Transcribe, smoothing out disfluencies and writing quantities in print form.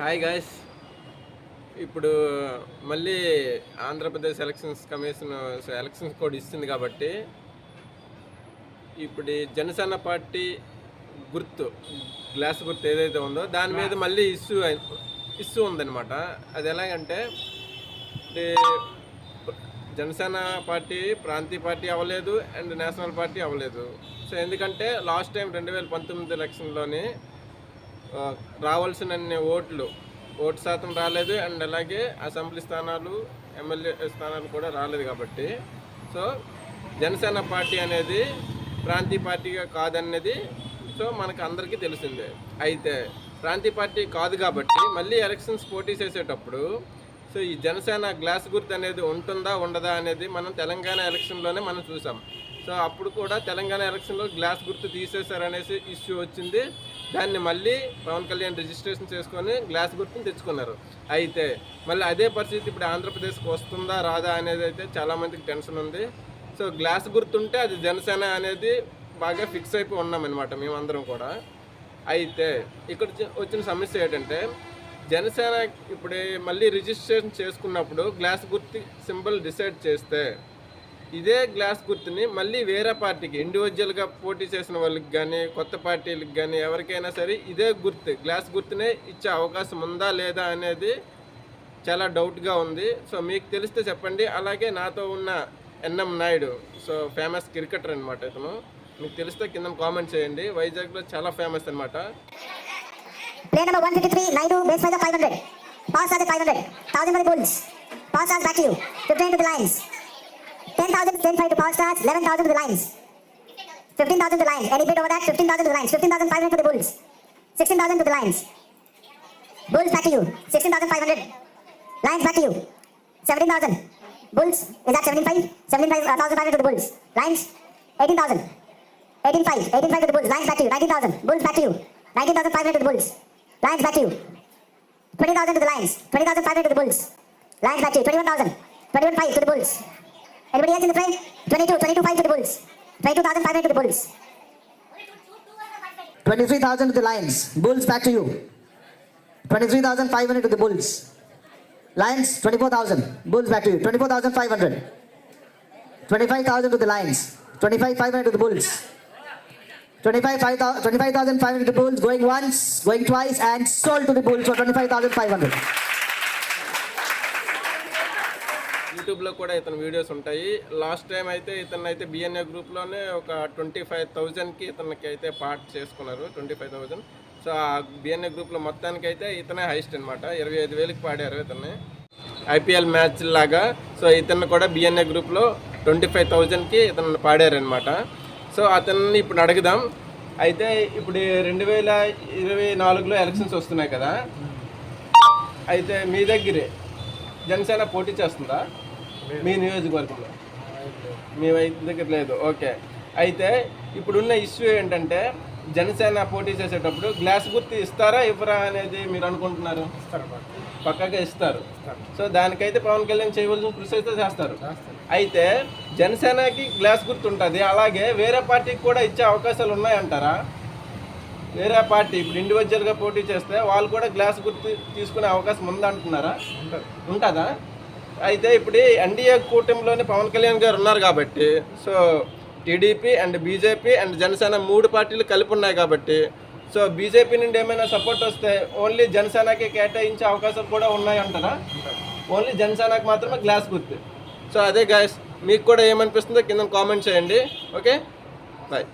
Hi guys. ఇప్పుడు మళ్ళీ Andhra Pradesh elections commission elections code ఇస్తుంది కాబట్టి ఇప్పుడు జనసేన పార్టీ గుర్తు గ్లాస్ గుర్తు ఏదైతే ఉందో దాని మీద మళ్ళీ ఇష్యూ ఉందన్నమాట. అది ఎలాగంటే జనసేన పార్టీ ప్రాంతీయ పార్టీ అవ్వలేదు అండ్ నేషనల్ పార్టీ అవ్వలేదు. సో ఎందుకంటే లాస్ట్ టైం 2019 ఎలక్షన్లోని రావాల్సిన ఓటు శాతం రాలేదు అండ్ అలాగే అసెంబ్లీ స్థానాలు ఎమ్మెల్యే స్థానాలు కూడా రాలేదు కాబట్టి సో జనసేన పార్టీ అనేది ప్రాంతీయ పార్టీగా కాదనేది సో మనకు అందరికీ తెలిసిందే. అయితే ప్రాంతీయ పార్టీ కాదు కాబట్టి మళ్ళీ ఎలక్షన్స్ పోటీ చేసేటప్పుడు సో ఈ జనసేన గ్లాస్ గుర్తు అనేది ఉంటుందా ఉండదా అనేది మనం తెలంగాణ ఎలక్షన్లోనే మనం చూసాం. సో అప్పుడు కూడా తెలంగాణ ఎలక్షన్లో గ్లాస్ గుర్తు తీసేశారనేసి ఇష్యూ వచ్చింది. దాన్ని మళ్ళీ పవన్ కళ్యాణ్ రిజిస్ట్రేషన్ చేసుకొని గ్లాస్ గుర్తుని తెచ్చుకున్నారు. అయితే మళ్ళీ అదే పరిస్థితి ఇప్పుడు ఆంధ్రప్రదేశ్కి వస్తుందా రాదా అనేది అయితే చాలామందికి టెన్షన్ ఉంది. సో గ్లాస్ గుర్తుంటే అది జనసేన అనేది బాగా ఫిక్స్ అయిపోయి ఉన్నామన్నమాట మేమందరం కూడా. అయితే ఇక్కడ వచ్చిన సమస్య ఏంటంటే జనసేన ఇప్పుడు మళ్ళీ రిజిస్ట్రేషన్ చేసుకున్నప్పుడు గ్లాస్ గుర్తు సింబల్ డిసైడ్ చేస్తే ఇదే గ్లాస్ గుర్తుని మళ్ళీ వేరే పార్టీకి ఇండివిజువల్గా పోటీ చేసిన వాళ్ళకి కానీ కొత్త పార్టీలకు కానీ ఎవరికైనా సరే ఇదే గుర్తు గ్లాస్ గుర్తునే ఇచ్చే అవకాశం ఉందా లేదా అనేది చాలా డౌట్గా ఉంది. సో మీకు తెలిస్తే చెప్పండి. అలాగే నాతో ఉన్న NM Naidu, so famous cricketer అనమాట ఇతను, మీకు తెలిస్తే కింద కామెంట్ చేయండి. వైజాగ్లో చాలా ఫేమస్ అనమాట. Play number 153, Naidu, base for the 500. Pass at the 500. 1000 for the Bulls. Pass starts back to you. 15 to the lines. 10,000, 10,500 to power starts. 11,000 to the lines. 15,000 to the lines. Any bid over that? 15,000 to the lines. 15,500 for the Bulls. 16,000 to the lines. Bulls back to you. 16,500. Lines back to you. 17,000. Bulls is at 75. 17,500 to the Bulls. Lines 18,000. 18,500. 18,500 to the Bulls. Lines back to you. 19,000. Bulls back to you. 19,500 to the Bulls. Lines back to you. 20,000 to the lines. 20,500 to the Bulls. Lines back to you. 21,000. 21,500 to the Bulls. Anybody else in the frame? 22,500 to the Bulls. 22,500 to the Bulls. 23,000 to the Lions. Bulls back to you. 23,500 to the Bulls. Lions 24,000. Bulls back to you. 24,500. 25,000 to the Lions. 25,500 to the Bulls. 25,500 to the Bulls. Going once, going twice, and sold to the Bulls for 25,500. యూట్యూబ్లో కూడా ఇతని videos ఉంటాయి. Last time అయితే ఇతను అయితే BNA గ్రూప్లోనే ఒక 25,000కి ఇతనికి అయితే పార్ట్ చేసుకున్నారు. 25,000. సో ఆ బిఎన్ఏ గ్రూప్లో మొత్తానికి అయితే ఇతనే హైస్ట్ అనమాట. 25,000కి పాడారు ఇతన్ని ఐపీఎల్ మ్యాచ్ లాగా. సో ఇతను కూడా బిఎన్ఏ గ్రూప్లో 25,000కి ఇతను పాడారనమాట. సో అతన్ని ఇప్పుడు అడుగుదాం. అయితే ఇప్పుడు 2024లో ఎలక్షన్స్ వస్తున్నాయి కదా, అయితే మీ దగ్గరే జనసేన పోటీ చేస్తుందా మీ నియోజకవర్గంలో? మీ దగ్గర లేదు. ఓకే. అయితే ఇప్పుడున్న ఇష్యూ ఏంటంటే జనసేన పోటీ చేసేటప్పుడు గ్లాస్ గుర్తు ఇస్తారా ఇవ్వరా అనేది మీరు అనుకుంటున్నారు? పక్కాగా ఇస్తారు. సో దానికైతే పవన్ కళ్యాణ్ చేయవలసిన కృషి అయితే చేస్తారు. అయితే జనసేనకి గ్లాస్ గుర్తు ఉంటుంది, అలాగే వేరే పార్టీకి కూడా ఇచ్చే అవకాశాలు ఉన్నాయంటారా? వేరే పార్టీ ఇప్పుడు ఇండివిజువల్గా పోటీ చేస్తే వాళ్ళు కూడా గ్లాస్ గుర్తు తీసుకునే అవకాశం ఉందంటున్నారా? ఉంటుందా? అయితే ఇప్పుడు ఎన్డీఏ కూటమిలోని పవన్ కళ్యాణ్ గారు ఉన్నారు కాబట్టి so TDP and BJP and Janasena 3 పార్టీలు కలిపి ఉన్నాయి కాబట్టి సో బీజేపీ నుండి ఏమైనా సపోర్ట్ వస్తే ఓన్లీ జనసేనకి కేటాయించే అవకాశాలు కూడా ఉన్నాయంటారా? ఓన్లీ జనసేనకి మాత్రమే గ్లాస్ గుర్తు. సో అదే గాయస్, మీకు కూడా ఏమనిపిస్తుందో కింద కామెంట్ చేయండి. Okay, bye.